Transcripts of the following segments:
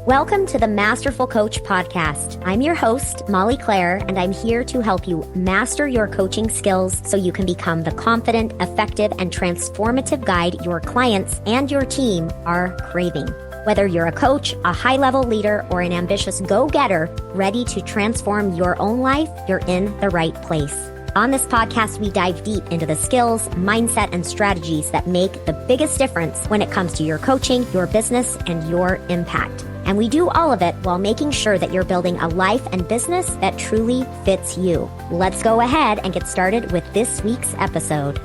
Welcome to the Masterful Coach Podcast. I'm your host, Molly Claire, and I'm here to help you master your coaching skills so you can become the confident, effective, and transformative guide your clients and your team are craving. Whether you're a coach, a high-level leader, or an ambitious go-getter ready to transform your own life, you're in the right place. On this podcast, we dive deep into the skills, mindset, and strategies that make the biggest difference when it comes to your coaching, your business, and your impact. And we do all of it while making sure that you're building a life and business that truly fits you. Let's go ahead and get started with this week's episode.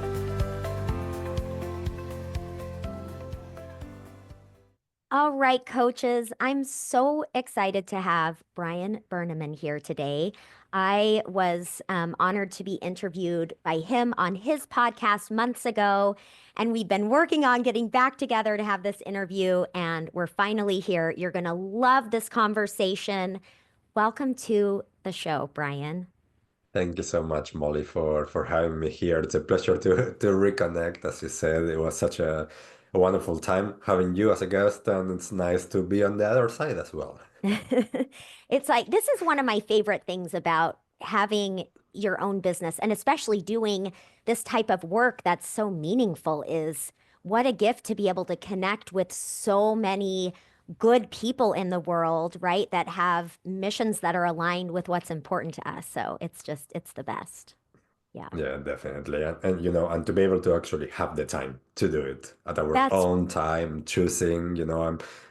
All right, coaches, I'm so excited to have Brian Berneman here today. I was honored to be interviewed by him on his podcast months ago, and we've been working on getting back together to have this interview, and we're finally here. You're going to love this conversation. Welcome to the show, Brian. Thank you so much, Molly, for having me here. It's a pleasure to reconnect. As you said, it was such a wonderful time having you as a guest, and it's nice to be on the other side as well. It's like this is one of my favorite things about having your own business and especially doing this type of work that's so meaningful is what a gift to be able to connect with so many good people in the world, right? That have missions that are aligned with what's important to us. So it's the best. Yeah. Yeah, definitely. And to be able to actually have the time to do it at our That's own time, choosing,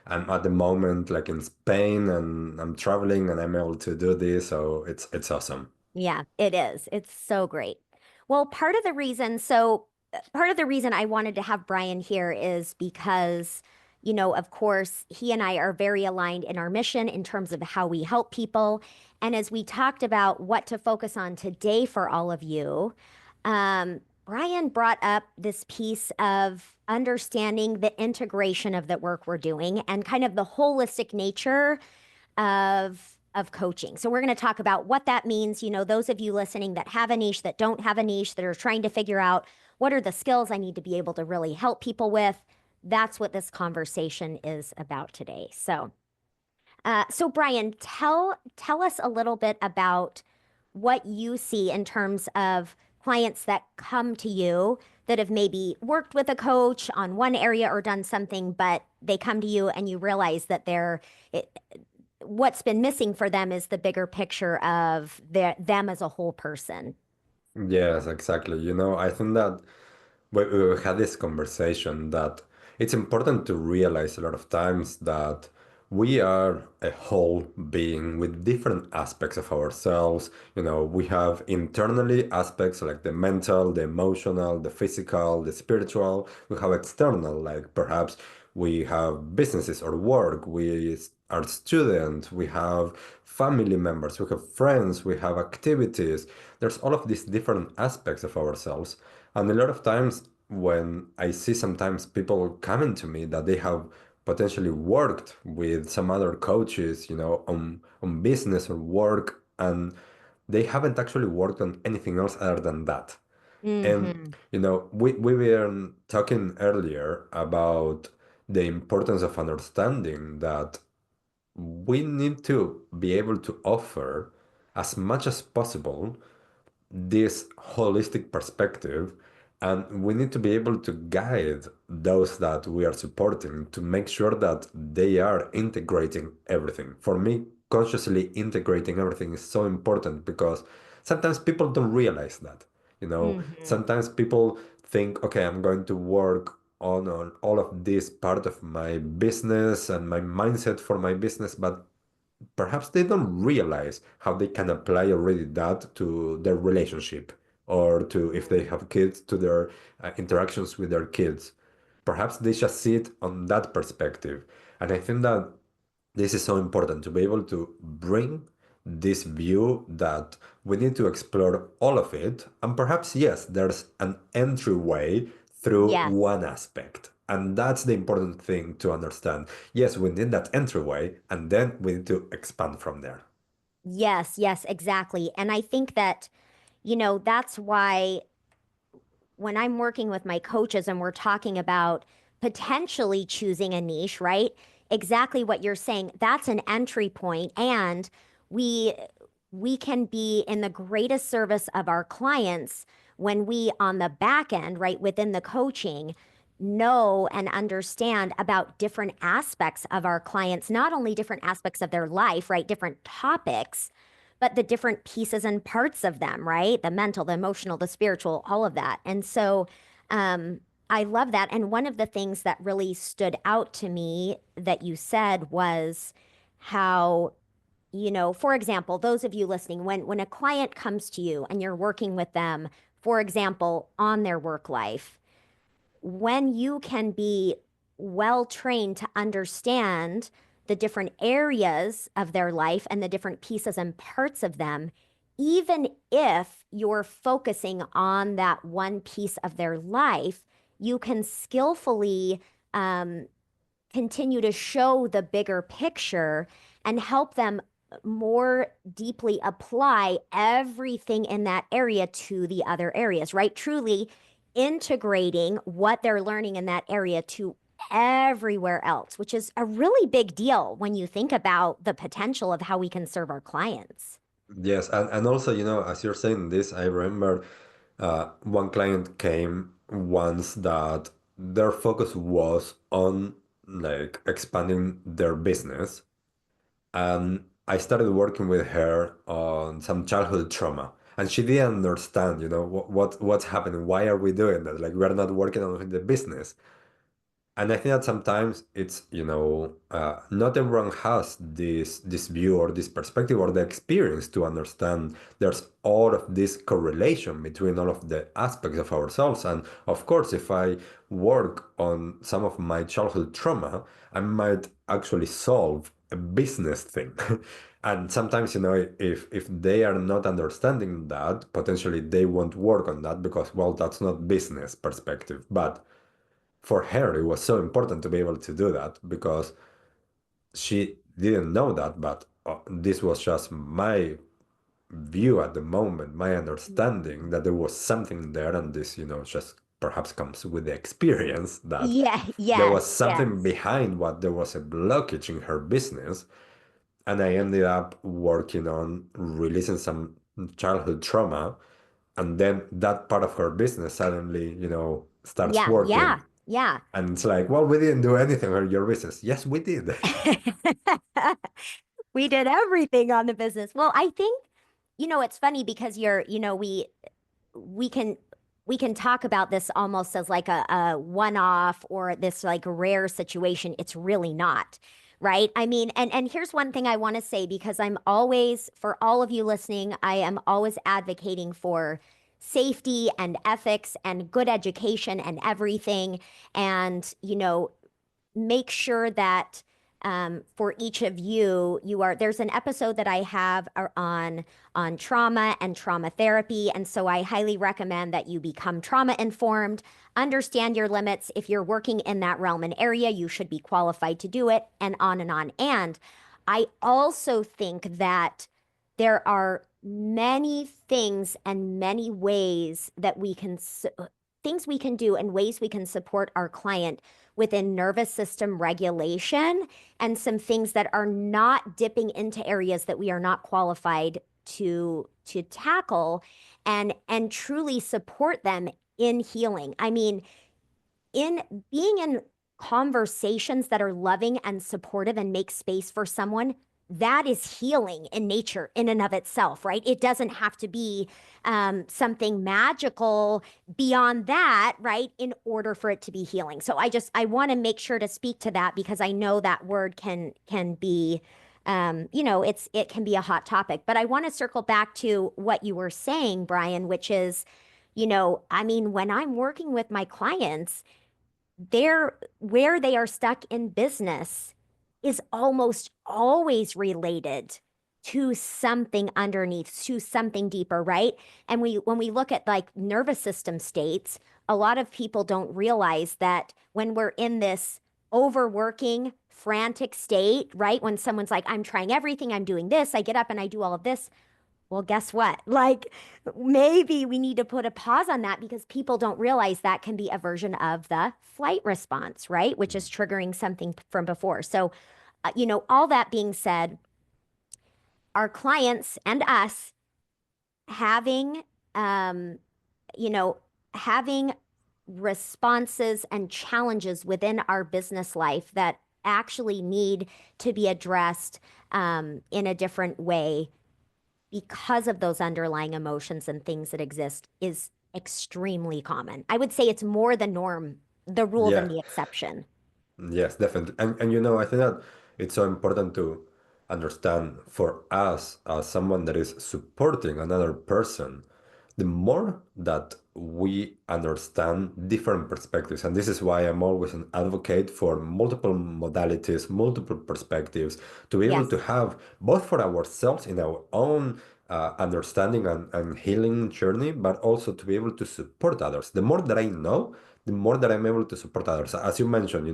I'm at the moment like in Spain and I'm traveling and I'm able to do this, so it's awesome. Yeah, it is. It's so great. Well, part of the reason I wanted to have Brian here is because, of course, he and I are very aligned in our mission in terms of how we help people. And as we talked about what to focus on today for all of you, Brian brought up this piece of understanding the integration of the work we're doing and kind of the holistic nature of coaching. So we're going to talk about what that means. Those of you listening that have a niche, that don't have a niche, that are trying to figure out what are the skills I need to be able to really help people with. That's what this conversation is about today. So Brian, tell us a little bit about what you see in terms of clients that come to you that have maybe worked with a coach on one area or done something, but they come to you and you realize that what's been missing for them is the bigger picture of them as a whole person. Yes, exactly. I think that we had this conversation that it's important to realize a lot of times that we are a whole being with different aspects of ourselves. We have internally aspects like the mental, the emotional, the physical, the spiritual. We have external, like perhaps we have businesses or work, we are students, we have family members, we have friends, we have activities. There's all of these different aspects of ourselves. And a lot of times when I see sometimes people coming to me that they have potentially worked with some other coaches, on business or work, and they haven't actually worked on anything else other than that. And Hmm. we were talking earlier about the importance of understanding that we need to be able to offer as much as possible this holistic perspective, and we need to be able to guide those that we are supporting to make sure that they are integrating everything. For me, consciously integrating everything is so important because sometimes people don't realize that. Hmm. Sometimes people think, okay, I'm going to work on all of this part of my business and my mindset for my business, but perhaps they don't realize how they can apply already that to their relationship or to if they have kids to their interactions with their kids. Perhaps they just see it on that perspective. And I think that this is so important to be able to bring this view that we need to explore all of it. And perhaps, yes, there's an entryway through Yes. one aspect. And that's the important thing to understand. Yes, we need that entryway, and then we need to expand from there. Yes, yes, exactly. And I think that, that's why when I'm working with my coaches and we're talking about potentially choosing a niche, right? exactly what you're saying. That's an entry point, and we we can be in the greatest service of our clients when we on the back end, right, within the coaching, know and understand about different aspects of our clients, not only different aspects of their life, right, different topics, but the different pieces and parts of them, right? The mental, the emotional, the spiritual, all of that. And so um I love that. And one of the things that really stood out to me that you said was how, for example, those of you listening, when a client comes to you and you're working with them, for example, on their work life, when you can be well trained to understand the different areas of their life and the different pieces and parts of them, even if you're focusing on that one piece of their life, you can skillfully um, continue to show the bigger picture and help them more deeply apply everything in that area to the other areas, right? Truly integrating what they're learning in that area to everywhere else, which is a really big deal when you think about the potential of how we can serve our clients. Yes, and also, as you're saying this, I remember one client came once that their focus was on like expanding their business. And I started working with her on some childhood trauma. And she didn't understand, what's happening. Why are we doing that? Like we're not working on the business. And I think that sometimes it's, not everyone has this view or this perspective or the experience to understand there's all of this correlation between all of the aspects of ourselves. And of course, if I work on some of my childhood trauma, I might actually solve a business thing. And sometimes, if they are not understanding that, potentially they won't work on that because, well, that's not business perspective. But for her, it was so important to be able to do that because she didn't know that, but this was just my view at the moment, my understanding that there was something there, and this, just perhaps comes with the experience that Yeah, there was yes, something yes. behind what there was a blockage in her business. And I ended up working on releasing some childhood trauma. And then that part of her business suddenly, starts Yeah, yeah, working. yeah. And it's like, well, we didn't do anything on your business. Yes, we did. We did everything on the business. Well, I think, it's funny because we can we can talk about this almost as like a one-off or this like rare situation. It's really not, right? I mean, and here's one thing I want to say because I'm always, for all of you listening, I am always advocating for safety and ethics and good education and everything. And, make sure that for each of you, there's an episode that I have on trauma and trauma therapy, and so I highly recommend that you become trauma informed, understand your limits. If you're working in that realm and area, you should be qualified to do it, and on and on. And I also think that there are many things and many ways that things we can do and ways we can support our client within nervous system regulation and some things that are not dipping into areas that we are not qualified to tackle and truly support them in healing. I mean, in being in conversations that are loving and supportive and make space for someone, that is healing in nature in and of itself, right? It doesn't have to be something magical beyond that, right? In order for it to be healing. So I want to make sure to speak to that because I know that word can be it can be a hot topic. But I want to circle back to what you were saying, Brian, which is, I mean, when I'm working with my clients, where they are stuck in business is almost always related to something underneath, to something deeper, right? And when we look at like nervous system states, a lot of people don't realize that when we're in this overworking, frantic state, right? When someone's like, I'm trying everything, I'm doing this, I get up and I do all of this, Well, guess what? Like, maybe we need to put a pause on that because people don't realize that can be a version of the flight response, right? Which is triggering something from before. So, all that being said, our clients and us having, um, you know, having responses and challenges within our business life that actually need to be addressed in a different way because of those underlying emotions and things that exist is extremely common. I would say it's more the norm, the rule than Yeah. the exception. Yes, definitely. And I think that it's so important to understand for us as someone that is supporting another person, the more that we understand different perspectives, and this is why I'm always an advocate for multiple modalities, multiple perspectives, to be able to Yes. have both for ourselves in our own understanding and healing journey, but also to be able to support others. The more that I know, the more that I'm able to support others. As you mentioned,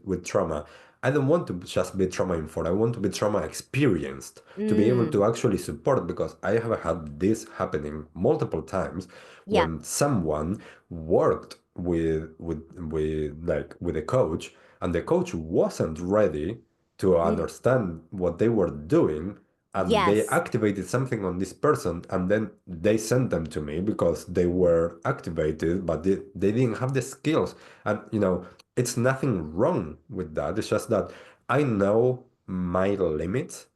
with trauma, I don't want to just be trauma informed. I want to be trauma experienced to be able Mm, to actually support because I have had this happening multiple times yeah. when someone worked with a coach and the coach wasn't ready to Mm, understand what they were doing and they yes. activated something on this person and then they sent them to me because they were activated but they didn't have the skills and it's nothing wrong with that. It's just that I know my limits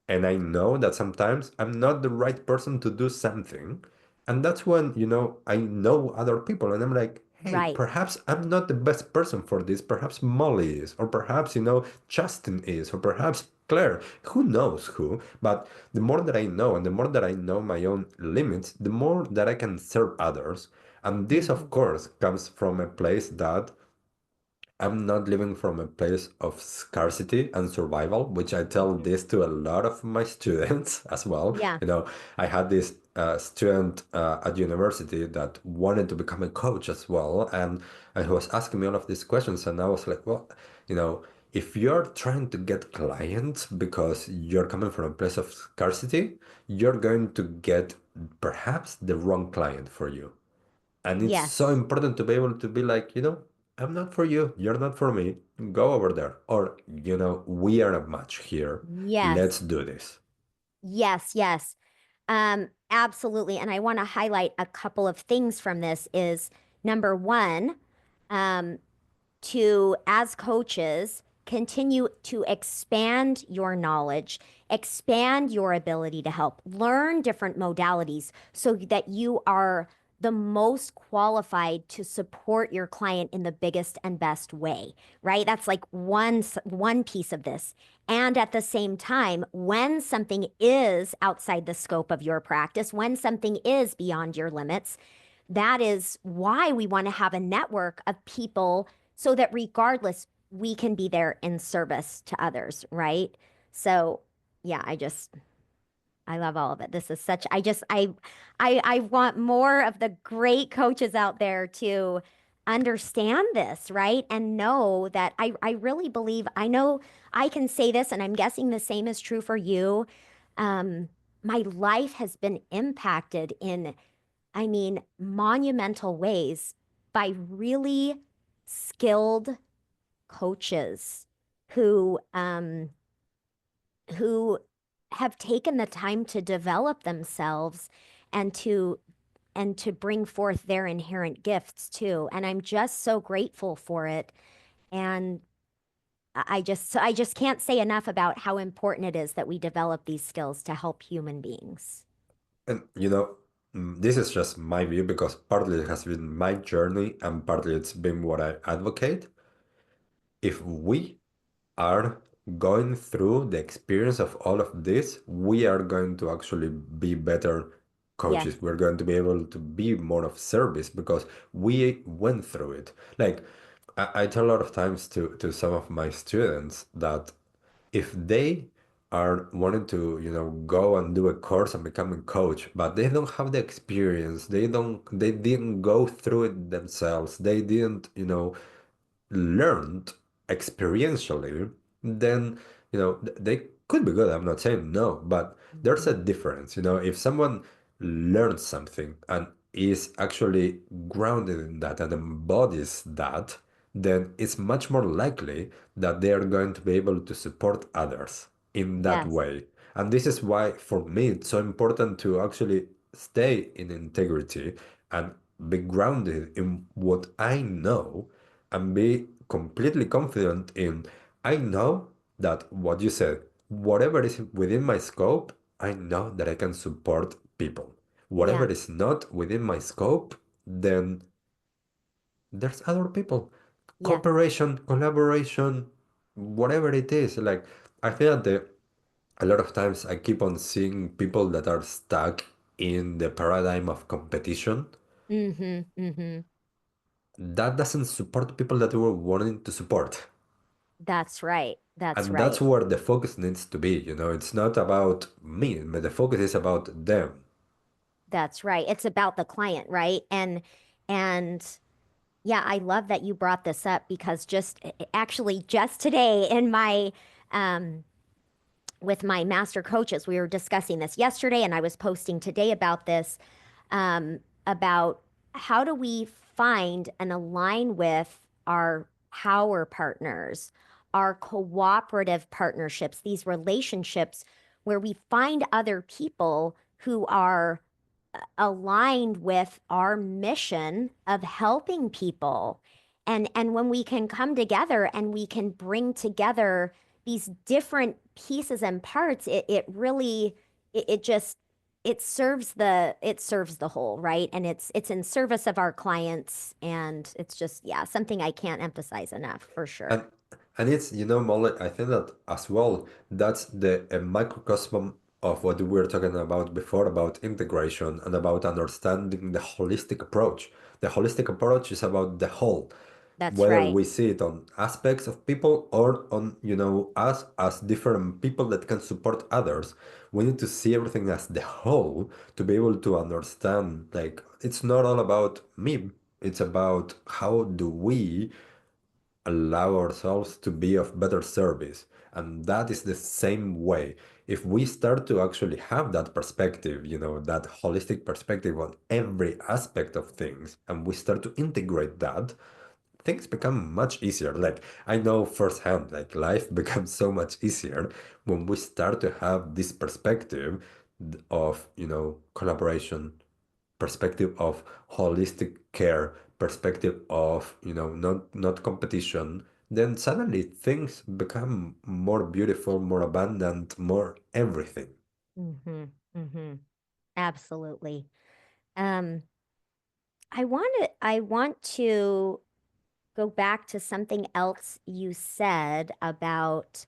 and I know that sometimes I'm not the right person to do something. And that's when, I know other people and I'm like, hey, Right. perhaps I'm not the best person for this. Perhaps Molly is, or perhaps, Justin is, or perhaps Claire. Who knows who? But the more that I know and the more that I know my own limits, the more that I can serve others. And this, of Mhm. course, comes from a place that I'm not living from a place of scarcity and survival, which I tell Mhm. this to a lot of my students as well. Yeah. I had this student at university that wanted to become a coach as well, and he was asking me all of these questions, and I was like, well, if you're trying to get clients because you're coming from a place of scarcity, you're going to get perhaps the wrong client for you. And it's so Yes. important to be able to be like, I'm not for you. You're not for me. Go over there. Or, we are a match here. Yes. Let's do this. Yes. Yes. Absolutely. And I want to highlight a couple of things from this is number one, um, to, as coaches, continue to expand your knowledge, expand your ability to help, learn different modalities so that you are the most qualified to support your client in the biggest and best way, right? That's like one piece of this. And at the same time, when something is outside the scope of your practice, when something is beyond your limits, that is why we want to have a network of people so that regardless, we can be there in service to others, right? So, yeah, I love all of it. This is such I want more of the great coaches out there to understand this, right? And know that I really believe I know I can say this, and I'm guessing the same is true for you. Um, my life has been impacted in, I mean, monumental ways by really skilled coaches who who have taken the time to develop themselves and to bring forth their inherent gifts too. And I'm just so grateful for it. And I just can't say enough about how important it is that we develop these skills to help human beings. And, this is just my view because partly it has been my journey and partly it's been what I advocate. If we are going through the experience of all of this, we are going to actually be better Yes. coaches. We're going to be able to be more of service because we went through it. Like I tell a lot of times to some of my students that if they are wanting to, go and do a course and become a coach, but they don't have the experience, they didn't go through it themselves, they didn't, learned experientially, then they could be good. I'm not saying no, but there's a Mhm. difference. If someone learns something and is actually grounded in that and embodies that, then it's much more likely that they are going to be able to support others in that Yes. way. And this is why, for me, it's so important to actually stay in integrity and be grounded in what I know and be completely confident in. I know that what you said, whatever is within my scope, I know that I can support people. Whatever Yeah. is not within my scope, then there's other people. Yes. Cooperation, collaboration, whatever it is. Like, I feel that a lot of times I keep on seeing people that are stuck in the paradigm of competition. Mm-hmm. Mm-hmm. That doesn't support people that we're wanting to support. That's right. That's And that's right. where the focus needs to be. It's not about me, but the focus is about them. That's right. It's about the client, right? And yeah, I love that you brought this up because actually just today in my um with my master coaches, we were discussing this yesterday and I was posting today about this about how do we find and align with our power partners, our cooperative partnerships, these relationships where we find other people who are aligned with our mission of helping people. And when we can come together and we can bring together these different pieces and parts, it really it just it serves the whole, right? And it's in service of our clients and it's just yeah, something I can't emphasize enough for sure. And it's, Molly, I think that as well, that's the a microcosm of what we were talking about before about integration and about understanding the holistic approach. The holistic approach is about the whole, That's whether right. we see it on aspects of people or on, us as different people that can support others. We need to see everything as the whole to be able to understand, like, it's not all about me, it's about how do we allow ourselves to be of better service. And that is the same way. If we start to actually have that perspective, that holistic perspective on every aspect of things, and we start to integrate that, things become much easier. Like, I know firsthand, like, life becomes so much easier when we start to have this perspective of, collaboration, perspective of holistic care, perspective of, not competition, then suddenly things become more beautiful, more abundant, more everything. Mm-hmm. Mm-hmm. Absolutely. Um, I want to go back to something else you said about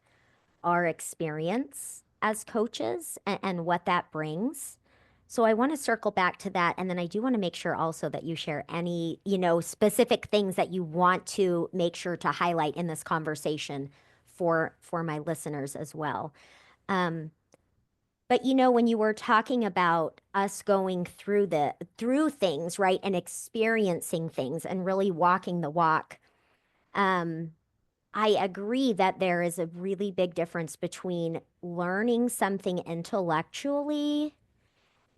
our experience as coaches and what that brings. So I want to circle back to that. And then I do want to make sure also that you share any, specific things that you want to make sure to highlight in this conversation for my listeners as well. Um, but when you were talking about us going through things, right, and experiencing things and really walking the walk, um, I agree that there is a really big difference between learning something intellectually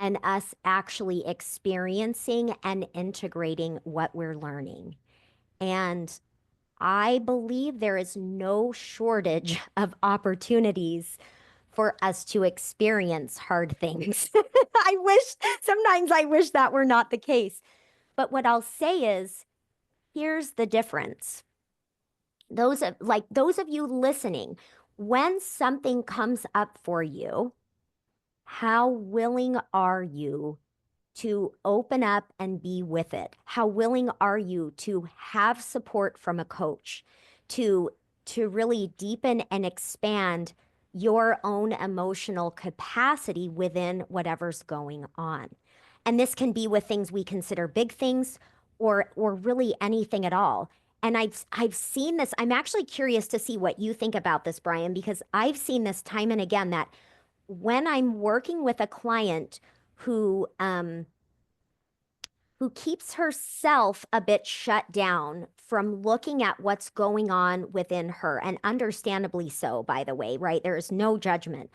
and us actually experiencing and integrating what we're learning. And I believe there is no shortage of opportunities for us to experience hard things. Sometimes I wish that were not the case. But what I'll say is, here's the difference. Those of you listening, when something comes up for you, how willing are you to open up and be with it? How willing are you to have support from a coach to really deepen and expand your own emotional capacity within whatever's going on? And this can be with things we consider big things or really anything at all. And I've seen this. I'm actually curious to see what you think about this, Brian, because I've seen this time and again that when I'm working with a client who who keeps herself a bit shut down from looking at what's going on within her, and understandably so, by the way, right? There is no judgment.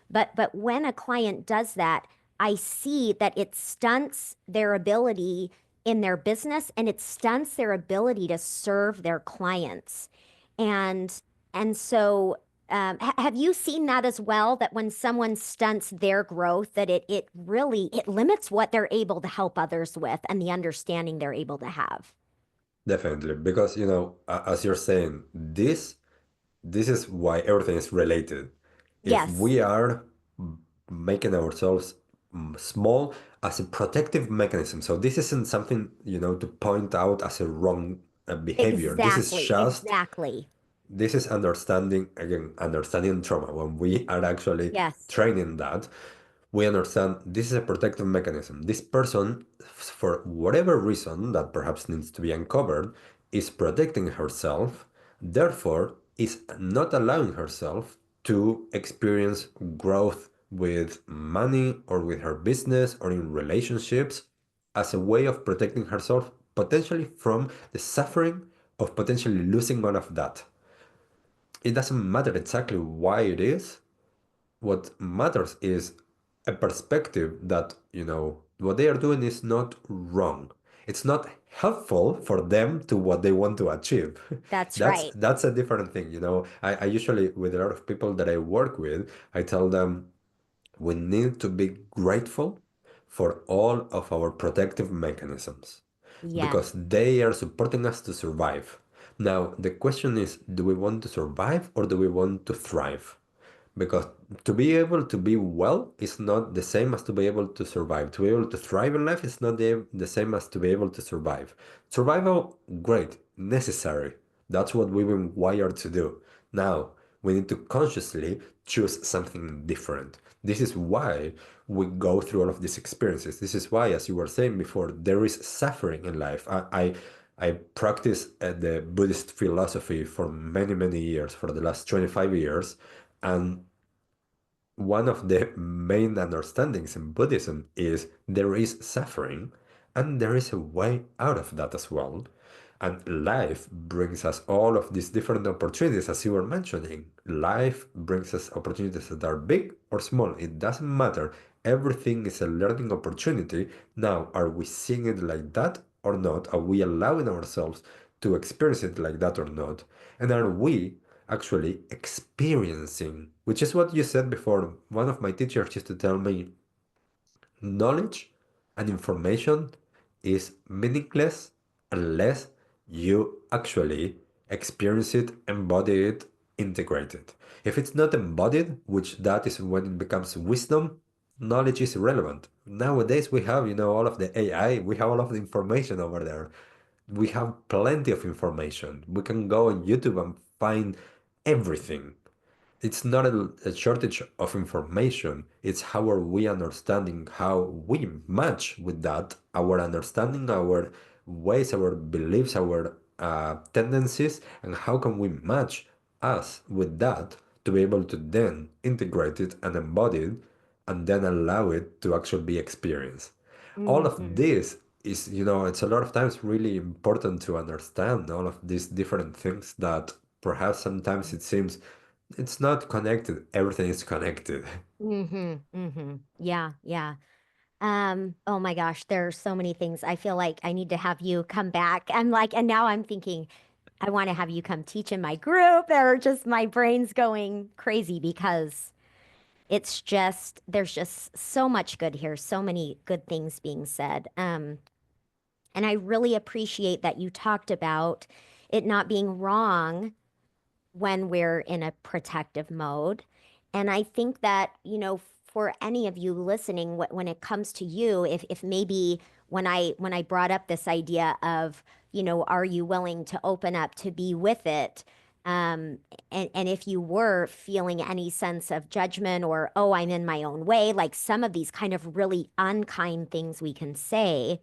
But when a client does that, I see that it stunts their ability in their business, and it stunts their ability to serve their clients. And and so have you seen that as well? That when someone stunts their growth, that it really it limits what they're able to help others with and the understanding they're able to have. Definitely, because as you're saying, this is why everything is related. If Yes, we are making ourselves small as a protective mechanism, so this isn't something, to point out as a wrong behavior. exactly, exactly. This is understanding, again, understanding trauma. When we are actually Yes, training that, we understand this is a protective mechanism. This person, for whatever reason that perhaps needs to be uncovered, is protecting herself, therefore, is not allowing herself to experience growth with money or with her business or in relationships as a way of protecting herself potentially from the suffering of potentially losing all of that. It doesn't matter exactly why it is. What matters is a perspective that, what they are doing is not wrong. It's not helpful for them to what they want to achieve. that's That's right. that's a different thing, I usually, with a lot of people that I work with, I tell them we need to be grateful for all of our protective mechanisms because Yes, they are supporting us to survive. Now, the question is, do we want to survive or do we want to thrive? Because to be able to be well is not the same as to be able to survive. To be able to thrive in life is not the same as to be able to survive. Survival, great, necessary. That's what we've been wired to do. Now, we need to consciously choose something different. This is why we go through all of these experiences. This is why, as you were saying before, there is suffering in life. I practiced the Buddhist philosophy for many, many years, for the last 25 years. And one of the main understandings in Buddhism is there is suffering and there is a way out of that as well. And life brings us all of these different opportunities, as you were mentioning. Life brings us opportunities that are big or small. It doesn't matter. Everything is a learning opportunity. Now, are we seeing it like that or not? Are we allowing ourselves to experience it like that or not? And are we actually experiencing, which is what you said before? One of my teachers used to tell me, knowledge and information is meaningless unless you actually experience it, embody it, integrate it. If it's not embodied, which that is when it becomes wisdom, knowledge is irrelevant. Nowadays we have, all of the AI, we have all of the information over there. We have plenty of information. We can go on YouTube and find everything. It's not a shortage of information. It's how are we understanding how we match with that, our understanding, our ways, our beliefs, our tendencies, and how can we match us with that to be able to then integrate it and embody it and then allow it to actually be experienced. All of hmm this is, it's a lot of times really important to understand all of these different things that perhaps sometimes it seems it's not connected. Everything is connected. Yeah, yeah. Oh my gosh, there are so many things. I feel like I need to have you come back. I'm like, and now I'm thinking, I want to have you come teach in my group. Or just my brain's going crazy because it's just there's just so much good here, so many good things being said. And I really appreciate that you talked about it not being wrong when we're in a protective mode. And I think that, for any of you listening, when it comes to you, if maybe when I brought up this idea of, are you willing to open up to be with it? Um, and if you were feeling any sense of judgment or, oh, I'm in my own way, like some of these kind of really unkind things we can say,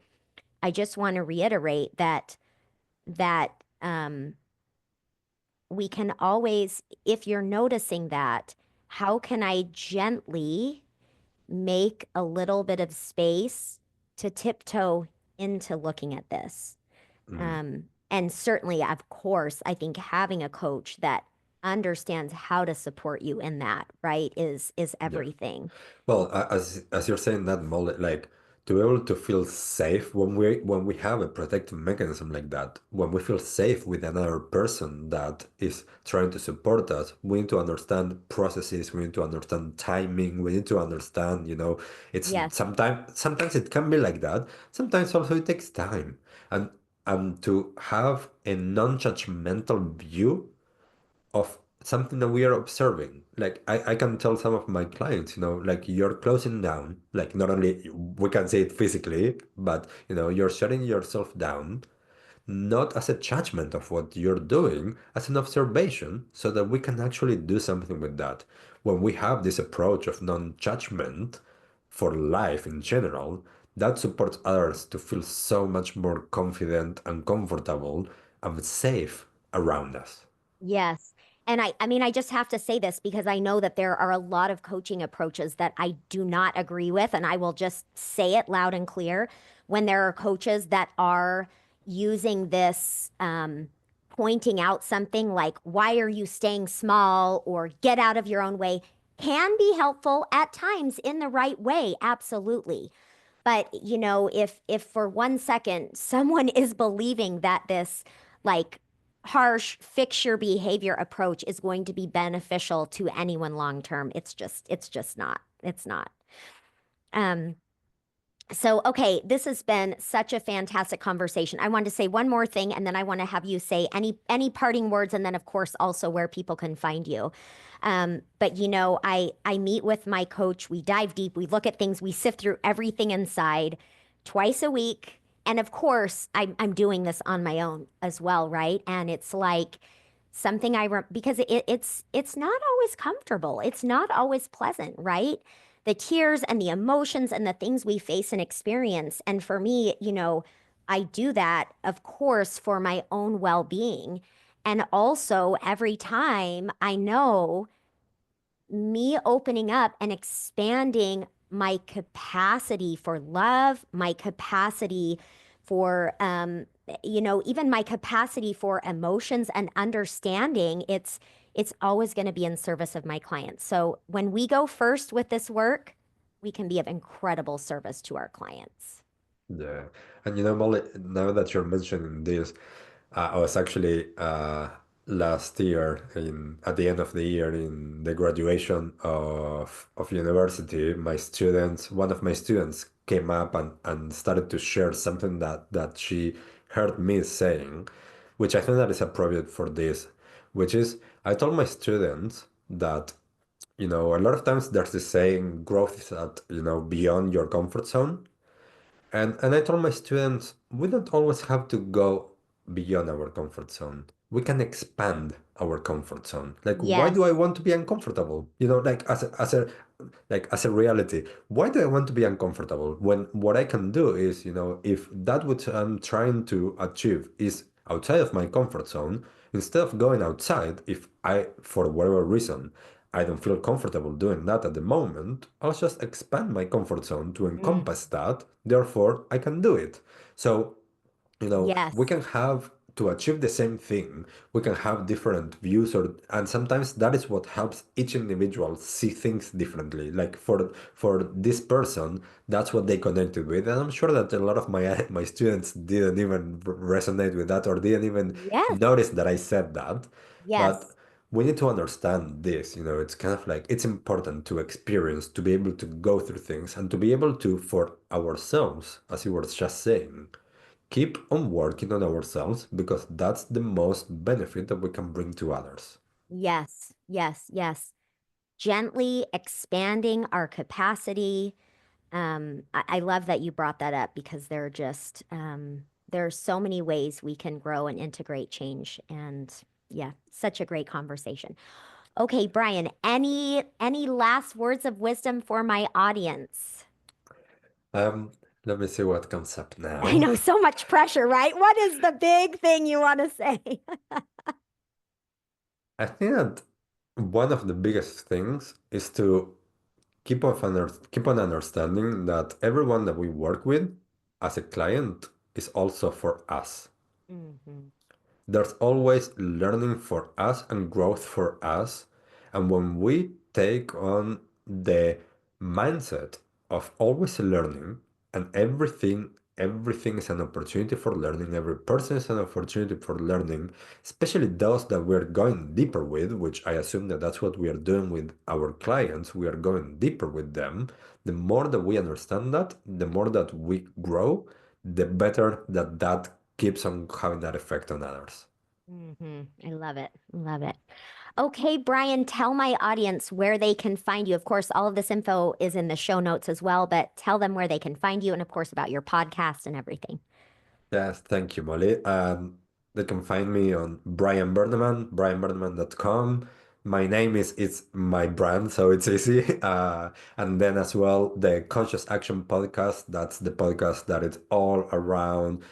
I just want to reiterate that we can always, if you're noticing that, how can I gently make a little bit of space to tiptoe into looking at this? Mm. Um, And certainly, of course, I think having a coach that understands how to support you in that, right, is Yeah. everything. Well, as you're saying that, Molly, like to be able to feel safe when we have a protective mechanism like that, when we feel safe with another person that is trying to support us, we need to understand processes, we need to understand timing, we need to understand, it's Yes. sometimes it can be like that. Sometimes also it takes time. And to have a non-judgmental view of something that we are observing. Like I can tell some of my clients, like you're closing down, like not only we can say it physically, but you're shutting yourself down, not as a judgment of what you're doing, as an observation, so that we can actually do something with that. When we have this approach of non-judgment for life in general, that supports others to feel so much more confident and comfortable and safe around us. Yes. And I mean, I just have to say this because I know that there are a lot of coaching approaches that I do not agree with. And I will just say it loud and clear when there are coaches that are using this, pointing out something like, why are you staying small or get out of your own way, can be helpful at times in the right way. Absolutely. But, if for 1 second someone is believing that this like harsh fix your behavior approach is going to be beneficial to anyone long term, it's just not. It's not. Um, so, okay, this has been such a fantastic conversation. I want to say one more thing, and then I want to have you say any parting words, and then of course also where people can find you. But I meet with my coach. We dive deep. We look at things. We sift through everything inside twice a week. And of course, I'm doing this on my own as well, right? And it's like something because it's not always comfortable. It's not always pleasant, right? The tears and the emotions and the things we face and experience. And for me, I do that, of course, for my own well-being. And also, every time I know me opening up and expanding my capacity for love, my capacity for, even my capacity for emotions and understanding, it's always going to be in service of my clients. So when we go first with this work, we can be of incredible service to our clients. Yeah, and Molly, now that you're mentioning this, I was actually last year in at the end of the year in the graduation of university, one of my students came up and started to share something that she heard me saying, which I think that is appropriate for this, which is I told my students that, a lot of times there's this saying, growth is at, beyond your comfort zone. And I told my students, we don't always have to go beyond our comfort zone. We can expand our comfort zone. Like, why do I Yes. want to be uncomfortable? Like as a reality, why do I want to be uncomfortable when what I can do is, if that what I'm trying to achieve is outside of my comfort zone, instead of going outside, if I, for whatever reason, I don't feel comfortable doing that at the moment, I'll just expand my comfort zone to Mm, encompass that. Therefore, I can do it. So, we yes. can have to achieve the same thing. We can have different views, and sometimes that is what helps each individual see things differently. Like for this person, that's what they connected with, and I'm sure that a lot of my students didn't even resonate with that or didn't even Yes. notice that I said that. But Yes. we need to understand this. It's kind of like it's important to experience, to be able to go through things, and to be able to, for ourselves, as you were just saying, keep on working on ourselves because that's the most benefit that we can bring to others. Yes. Yes. Yes. Gently expanding our capacity. I love that you brought that up because there are so many ways we can grow and integrate change. And yeah, such a great conversation. Okay, Brian, any last words of wisdom for my audience? Um, Let me see what comes up I now. know so much pressure, right? What is the big thing you want to say? I think that one of the biggest things is to keep on understanding that everyone that we work with as a client is also for us. Mhm. There's always learning for us and growth for us. And when we take on the mindset of always learning and everything is an opportunity for learning, every person is an opportunity for learning, especially those that we're going deeper with, which I assume that that's what we are doing with our clients. We are going deeper with them. The more that we understand that, the more that we grow, the better that that keeps on having that effect on others. I love it. Love it. Okay, Brian, tell my audience where they can find you. Of course, all of this info is in the show notes as well, but tell them where they can find you and, of course, about your podcast and everything. Yes, thank you, Molly. They can find me on Brian Berneman, brianberneman.com. My name is it's my brand, so it's easy. And then as well, the Conscious Action podcast. That's the podcast that is all around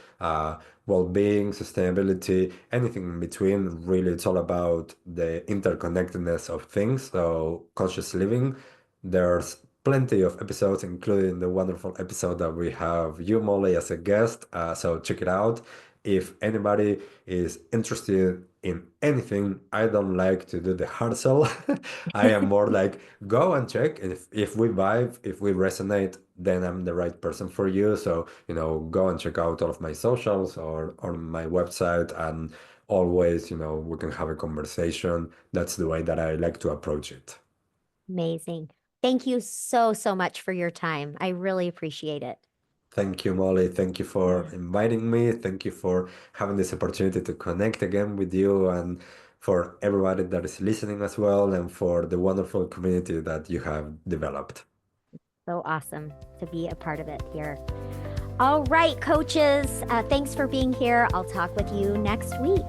well-being, sustainability, anything in between. Really, it's all about the interconnectedness of things. So conscious living. There's plenty of episodes, including the wonderful episode that we have you, Molly, as a guest. So check it out. If anybody is interested in anything, I don't like to do the hard sell. I am more like go and check. If we vibe, if we resonate, then I'm the right person for you. So, go and check out all of my socials or on my website and always, we can have a conversation. That's the way that I like to approach it. Amazing. Thank you so, so much for your time. I really appreciate it. Thank you, Molly. Thank you for Yeah. inviting me. Thank you for having this opportunity to connect again with you and for everybody that is listening as well, and for the wonderful community that you have developed. So awesome to be a part of it here. All right, coaches. Thanks for being here. I'll talk with you next week.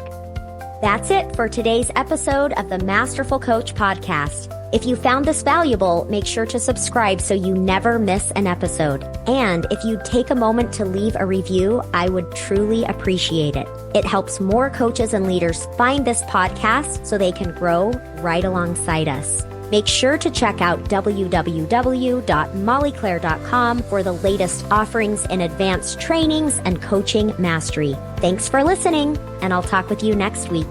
That's it for today's episode of the Masterful Coach podcast. If you found this valuable, make sure to subscribe so you never miss an episode. And if you take a moment to leave a review, I would truly appreciate it. It helps more coaches and leaders find this podcast so they can grow right alongside us. Make sure to check out www.mollyclaire.com for the latest offerings in advanced trainings and coaching mastery. Thanks for listening, and I'll talk with you next week.